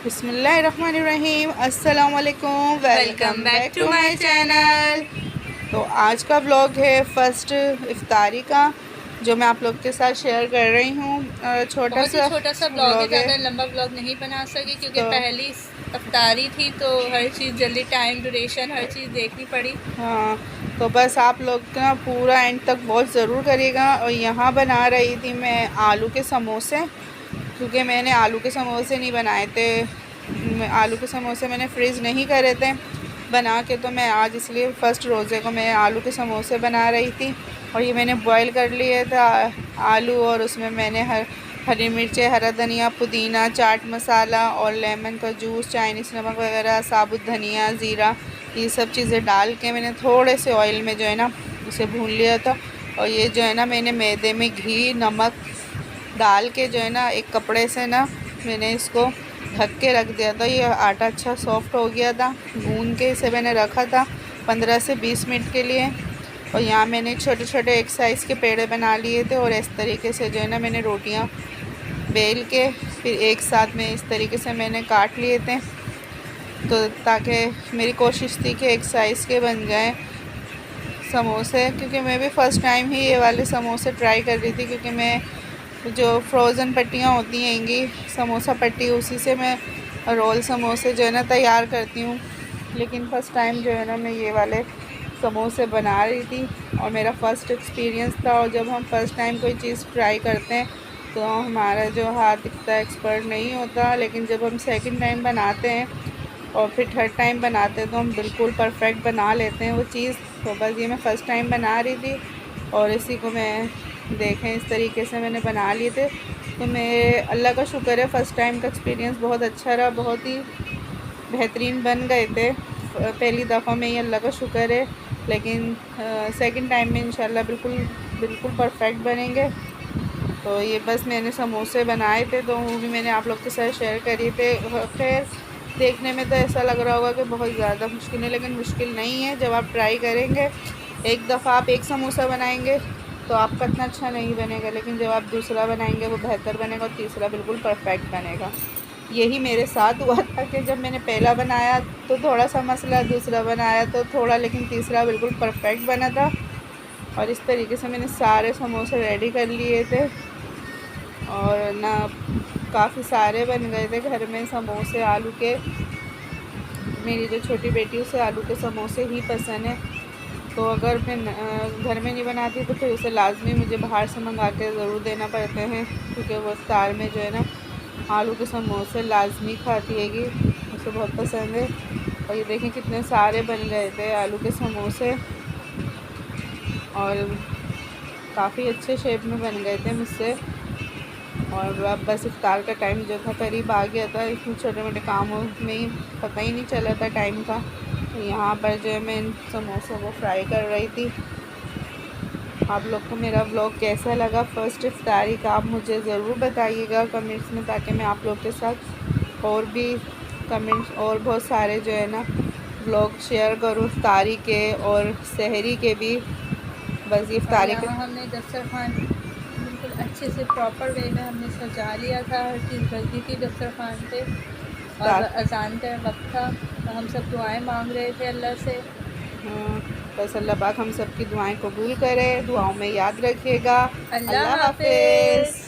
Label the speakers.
Speaker 1: बिस्मिल्लाहिर्रहमानिर्रहीम। अस्सलाम वालेकुम, welcome back to my channel. तो आज का ब्लॉग है फर्स्ट इफ्तारी का, जो मैं आप लोग के साथ शेयर कर रही हूँ। छोटा सा
Speaker 2: ब्लॉग है,
Speaker 1: ब्लॉग है।
Speaker 2: ज़्यादा लंबा ब्लॉग नहीं बना सकी क्योंकि
Speaker 1: तो
Speaker 2: पहली इफ्तारी थी तो हर चीज़ जल्दी, टाइम ड्यूरेशन हर चीज़ देखनी पड़ी।
Speaker 1: हाँ, तो बस आप लोग ना पूरा एंड तक वॉच ज़रूर करिएगा। और यहाँ बना रही थी मैं आलू के समोसे, क्योंकि मैंने आलू के समोसे नहीं बनाए थे। आलू के समोसे मैंने फ्रीज़ नहीं करे थे बना के, तो मैं आज इसलिए फ़र्स्ट रोज़े को मैं आलू के समोसे बना रही थी। और ये मैंने बॉईल कर लिए था आलू, और उसमें मैंने हरी मिर्चें, हरा धनिया, पुदीना, चाट मसाला और लेमन का जूस, चाइनीज़ नमक वगैरह, साबुत धनिया, ज़ीरा, ये सब चीज़ें डाल के मैंने थोड़े से ऑयल में जो है ना उसे भून लिया था। और ये जो है ना मैंने मैदे में घी नमक डाल के जो है ना एक कपड़े से ना मैंने इसको ढक के रख दिया था। ये आटा अच्छा सॉफ्ट हो गया था। गूंद के इसे मैंने रखा था 15 से 20 मिनट के लिए। और यहाँ मैंने छोटे छोटे एक साइज़ के पेड़े बना लिए थे, और इस तरीके से जो है ना मैंने रोटियाँ बेल के फिर एक साथ में इस तरीके से मैंने काट लिए थे। तो ताकि मेरी कोशिश थी कि एक साइज़ के बन जाए समोसे, क्योंकि मैं भी फ़र्स्ट टाइम ही ये वाले समोसे ट्राई कर रही थी। क्योंकि मैं जो फ्रोज़न पट्टियाँ होती हैंगी समोसा पट्टी, उसी से मैं रोल समोसे जो है ना तैयार करती हूँ। लेकिन फ़र्स्ट टाइम जो है ना मैं ये वाले समोसे बना रही थी, और मेरा फ़र्स्ट एक्सपीरियंस था। और जब हम फ़र्स्ट टाइम कोई चीज़ ट्राई करते हैं तो हमारा जो हाथ इतना एक्सपर्ट नहीं होता, लेकिन जब हम सेकंड टाइम बनाते हैं और फिर थर्ड टाइम बनाते हैं तो हम बिल्कुल परफेक्ट बना लेते हैं वो चीज़। तो बस ये मैं फ़र्स्ट टाइम बना रही थी, और इसी को मैं देखें इस तरीके से मैंने बना लिए थे। तो मेरे अल्लाह का शुक्र है, फ़र्स्ट टाइम का एक्सपीरियंस बहुत अच्छा रहा, बहुत ही बेहतरीन बन गए थे। पहली दफ़ा में ही अल्लाह का शुक्र है। लेकिन सेकंड टाइम में इंशाल्लाह बिल्कुल बिल्कुल परफेक्ट बनेंगे। तो ये बस मैंने समोसे बनाए थे, तो वो भी मैंने आप लोग के साथ शेयर करे थे। खैर देखने में तो ऐसा लग रहा होगा कि बहुत ज़्यादा मुश्किल है, लेकिन मुश्किल नहीं है। जब आप ट्राई करेंगे, एक दफ़ा आप एक समोसा बनाएंगे तो आपका इतना अच्छा नहीं बनेगा, लेकिन जब आप दूसरा बनाएंगे वो बेहतर बनेगा, और तीसरा बिल्कुल परफेक्ट बनेगा। यही मेरे साथ हुआ था कि जब मैंने पहला बनाया तो थोड़ा सा मसला, दूसरा बनाया तो थोड़ा, लेकिन तीसरा बिल्कुल परफेक्ट बना था। और इस तरीके से मैंने सारे समोसे रेडी कर लिए थे, और ना काफ़ी सारे बन गए थे घर में समोसे आलू के। मेरी जो छोटी बेटी उसे आलू के समोसे ही पसंद है, तो अगर मैं घर में नहीं बनाती तो फिर उसे लाजमी मुझे बाहर से मंगा के ज़रूर देना पड़ते हैं, क्योंकि वो इफ्तार में जो है ना आलू के समोसे लाजमी खाती हैगी, उसे बहुत पसंद है। और ये देखें कितने सारे बन गए थे आलू के समोसे, और काफ़ी अच्छे शेप में बन गए थे मुझसे। और अब बस इफ्तार का टाइम जो था करीब आ गया था। इसमें छोटे मोटे कामों में ही पता ही नहीं चला था टाइम का। तो यहाँ पर जो है मैं इन समोसों को फ्राई कर रही थी। आप लोग को मेरा व्लॉग कैसा लगा फ़र्स्ट इफ्तारी का, आप मुझे ज़रूर बताइएगा कमेंट्स में, ताकि मैं आप लोग के साथ और भी कमेंट्स और बहुत सारे जो है ना व्लॉग शेयर करूँ इफ्तारी के और सहरी के भी। बस ये
Speaker 2: और
Speaker 1: इफ्तारी के
Speaker 2: यहाँ हमने दस्तरखान बिल्कुल अच्छे से प्रॉपर वे में हमने सजा लिया था, हर चीज़ बची थी दस्तरखान पे। और
Speaker 1: इफ्तार।
Speaker 2: अजान का वक्त था तो हम सब दुआएं मांग रहे थे अल्लाह से।
Speaker 1: हाँ, बस अल्लाह पाक हम सब की दुआएं कबूल करे। दुआओं में याद रखिएगा।
Speaker 2: अल्लाह
Speaker 1: अल्लाह
Speaker 2: हाफिज़।
Speaker 1: हाफिज़।